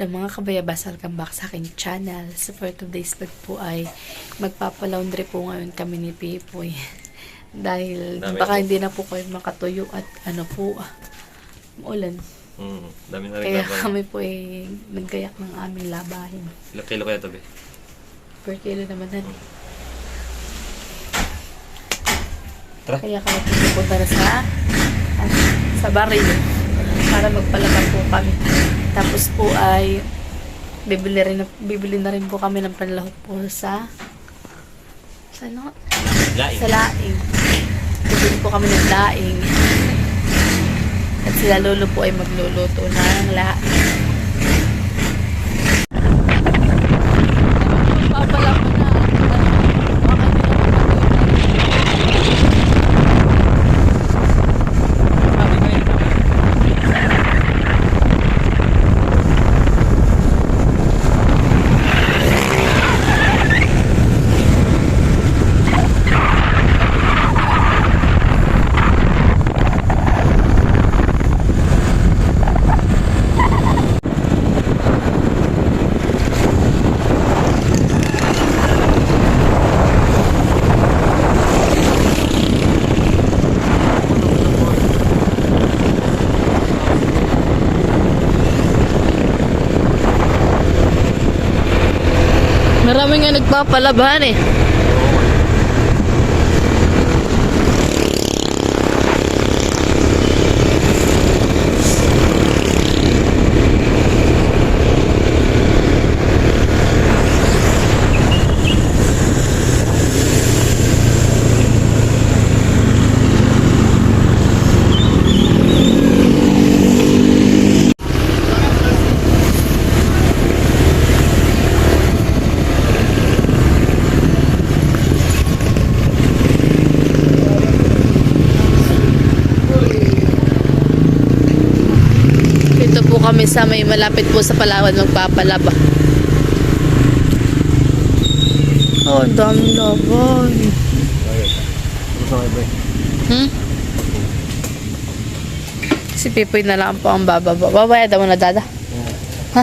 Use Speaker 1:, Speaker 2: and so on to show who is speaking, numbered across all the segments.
Speaker 1: Hello mga kabayabas, welcome back sa aking channel. So for today's vlog po ay magpapalaundry po ngayon kami ni Pipoy. Dahil baka hindi na po kayo makatuyo at ano po, ulan.
Speaker 2: Dami na rin
Speaker 1: Kaya
Speaker 2: labahin.
Speaker 1: kami po ay naggayak ng aming labahin.
Speaker 2: Ilang kilo kaya ito, be?
Speaker 1: Per kilo naman na.
Speaker 2: Tara.
Speaker 1: Kaya kami pupunta na sa baril para magpalaban po kami. Tapos po ay bibili na rin po kami ng panlahok po sa ano?
Speaker 2: Laing.
Speaker 1: Sa laing. Bibili po kami ng laing. At sila lolo po ay magluluto ng laing. Papala ko na. Maraming nga nagpapalaban eh. Ito po kami sa may malapit po sa Palawan magpapalaba. Oh, daming laban. Si Pipoy na lang po ang bababa. Babayad mo na, dada? Ha?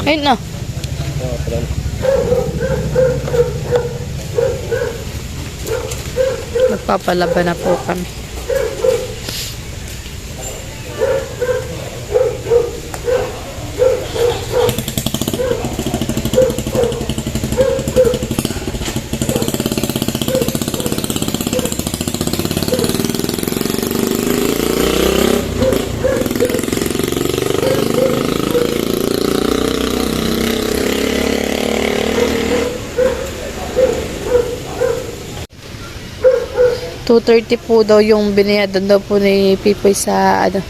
Speaker 1: Ayun na. Magpapalaban na po kami. $230 po daw yung binayadan daw po ni Pipoy sa ano,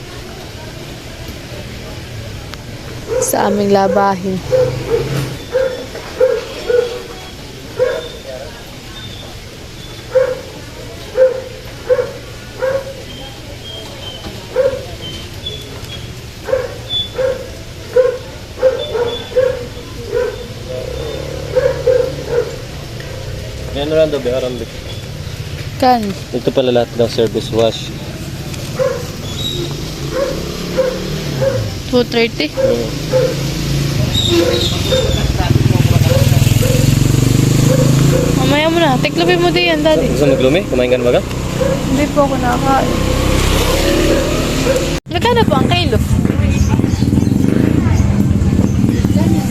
Speaker 1: sa aming labahin.
Speaker 2: Yan na lang daw, be. Arambik.
Speaker 1: Kan?
Speaker 2: Ito pala lahat ng service wash.
Speaker 1: 230? Mamaya mo na. Tiklopin mo din yan, daddy.
Speaker 2: Gusto maglumi? Kumain ka na baga?
Speaker 1: Hindi po ako nakakain. Nagkano po ang kilo?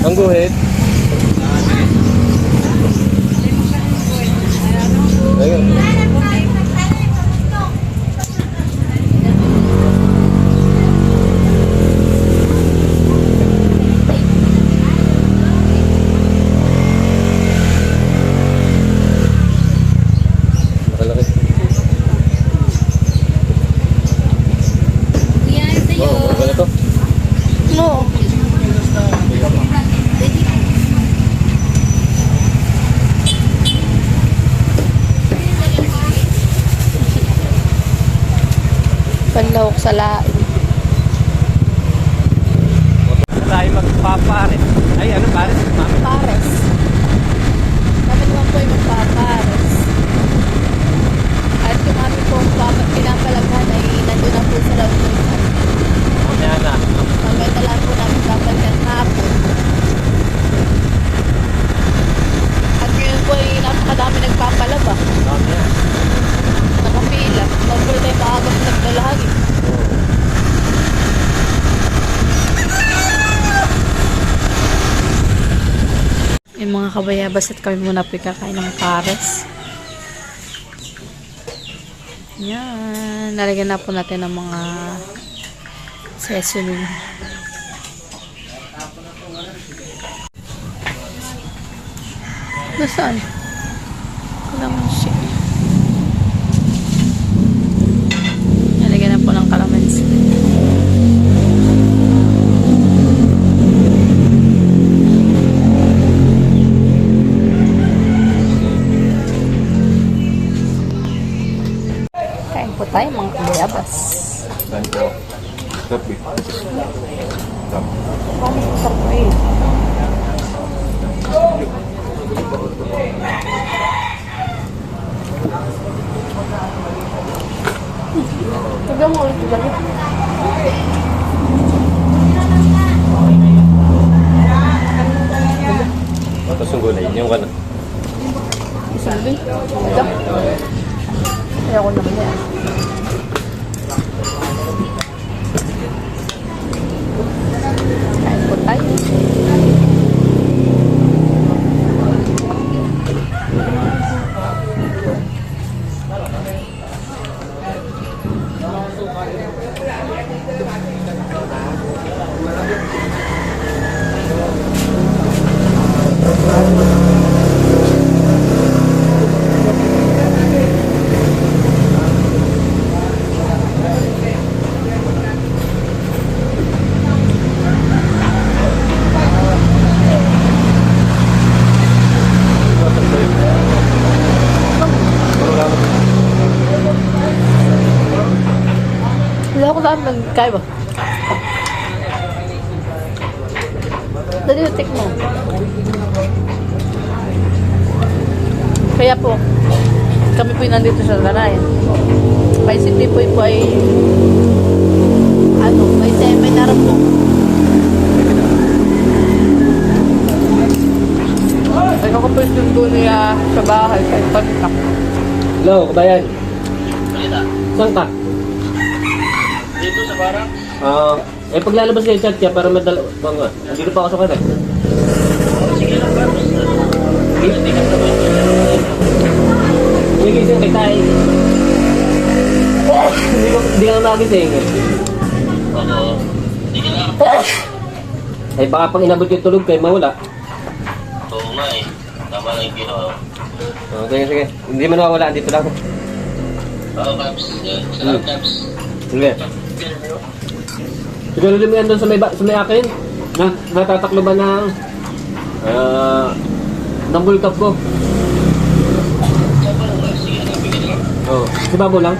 Speaker 2: Ang guhit. Ayun. Makalaki. Oh, wala to.
Speaker 1: No. Panlahok sa laing.
Speaker 2: Tayo magpapares. Ay, ano pares?
Speaker 1: Pares. Kami naman po ay magpapares. At yung aming po pinapalaghan ay nandun na po sa Raul.
Speaker 2: Mamaya na.
Speaker 1: Mamaya na lang po namin babalikan hapon. At yun po ay napakadami nagpapalaba.
Speaker 2: Mamaya.
Speaker 1: Nakapila. Mabulo tayo maagang nagdalahagi. Yung mga kabayabas at kami muna po kakain ng pares. Yan. Nalagyan na po natin ng mga seasoning. Nasaan? Kalamansi. Nalagyan na po ng kalamansi. Kain po tayo mga kabayabas.
Speaker 2: Ganito. Tapi.
Speaker 1: Kami sa po eh. Tignan mo ulit lagi.
Speaker 2: Tapos yung gulay. Yung ano.
Speaker 1: Isang din. Ito. Ayaw ko naman yan. Kain po tayo. Wala ko saan nagkaya ba? Dali yung tik mo. Kaya po, kami po nandito sa Larayan. May city po ay may seminar po. Ay nakapos yung dunia sa bahay kahit panikap.
Speaker 2: Hello, kabayan. Saan ka?
Speaker 3: Dito sa barang?
Speaker 2: Paglalabas yung chat niya para madala... Banga, dito pa ako sa kanan.
Speaker 3: Sige lang ba? Hindi ka naman.
Speaker 2: Hindi gising kita eh. Hindi ka na nagising eh.
Speaker 3: Oo. Hindi ka lang.
Speaker 2: Ay baka pang inabot yung tulog kayo mawala.
Speaker 3: Oo nga eh. Tama lang yung ginawa.
Speaker 2: Sige, sige. Hindi man mawala, dito lang.
Speaker 3: Oo, Caps. Salamat, Caps.
Speaker 2: Sige. Siguro din mo yan doon sa may akin. Natataklo ba ng bulkap ko?
Speaker 3: Sige, nabigyan lang.
Speaker 2: Oo. Si Babo lang.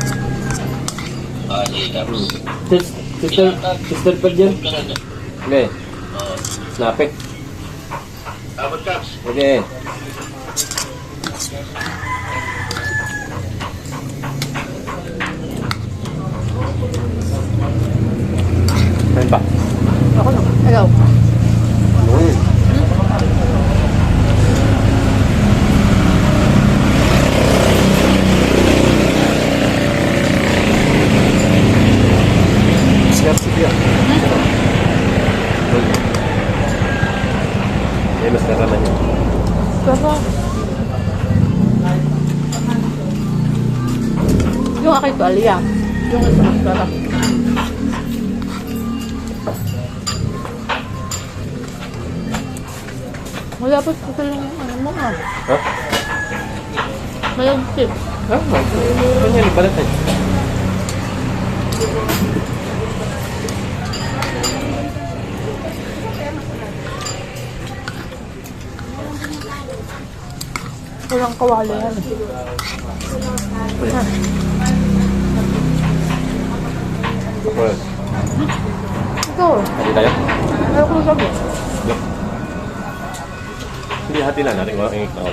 Speaker 3: Sige, Caps.
Speaker 2: Sister Ped yan. Sige.
Speaker 3: Oo.
Speaker 2: Snapik.
Speaker 3: Salamat, Caps.
Speaker 2: Okay. Kain pa.
Speaker 1: Ako na. Ikaw.
Speaker 2: Scarsi dia. Ini mas namanya.
Speaker 1: Pero, yung aking tuwalya. Yung isa mascara. Wala pa sa yung ano mo ah.
Speaker 2: Ha?
Speaker 1: Malagkit.
Speaker 2: Ah, kanya ni balat eh.
Speaker 1: Walang kawali yan. Ha.
Speaker 2: Well,
Speaker 1: Ito.
Speaker 2: hati tayo.
Speaker 1: Ayaw ko sabi.
Speaker 2: Hindi hati na natin ko ingit na ako.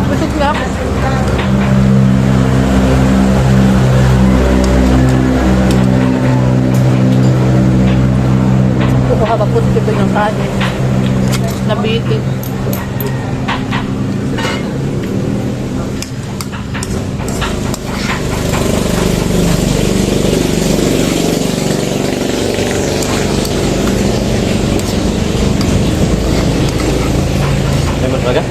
Speaker 1: Busog na ako. Kukuha pa po dito ng kanin. Nabitin.
Speaker 2: May mas maga?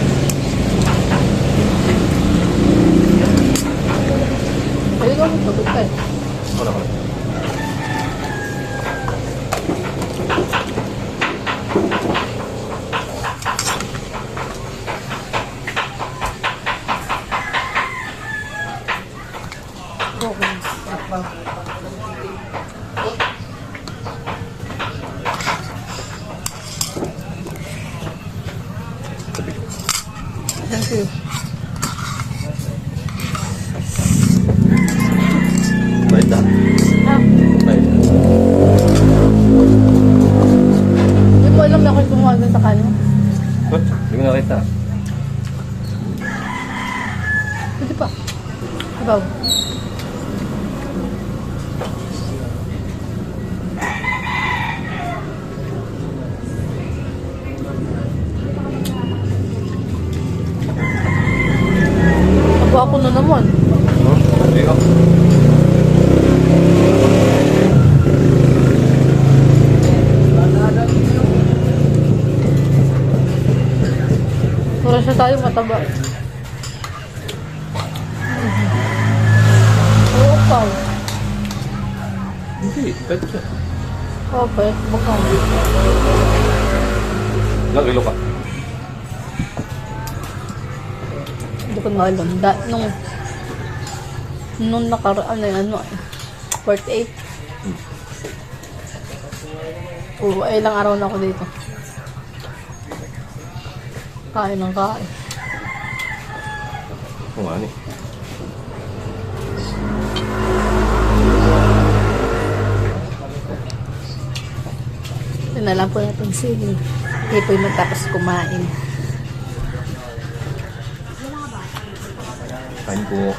Speaker 1: Ay, ikaw mo pagod ka eh.
Speaker 2: Wala ko.
Speaker 1: Thank you.
Speaker 2: Bait na.
Speaker 1: Ha?
Speaker 2: Bait.
Speaker 1: Hindi ko alam na ako'y gumawa dun sa kanya.
Speaker 2: Huh? Hindi ko nakita.
Speaker 1: Pwede pa. Ibaw. Ako na naman.
Speaker 2: Huh? Hindi ko.
Speaker 1: Para siya tayo mataba. Oo pa.
Speaker 2: Hindi. Bait siya.
Speaker 1: Okay, baka.
Speaker 2: Ilang kilo ka?
Speaker 1: Hindi ko na alam. Nung nakaraan na ano, 48. Oo, ilang araw na ako dito. Kain ng kain.
Speaker 2: Oo nga ni.
Speaker 1: Yun na lang po natin sige. Hindi po yung matapos kumain.
Speaker 2: Kain po.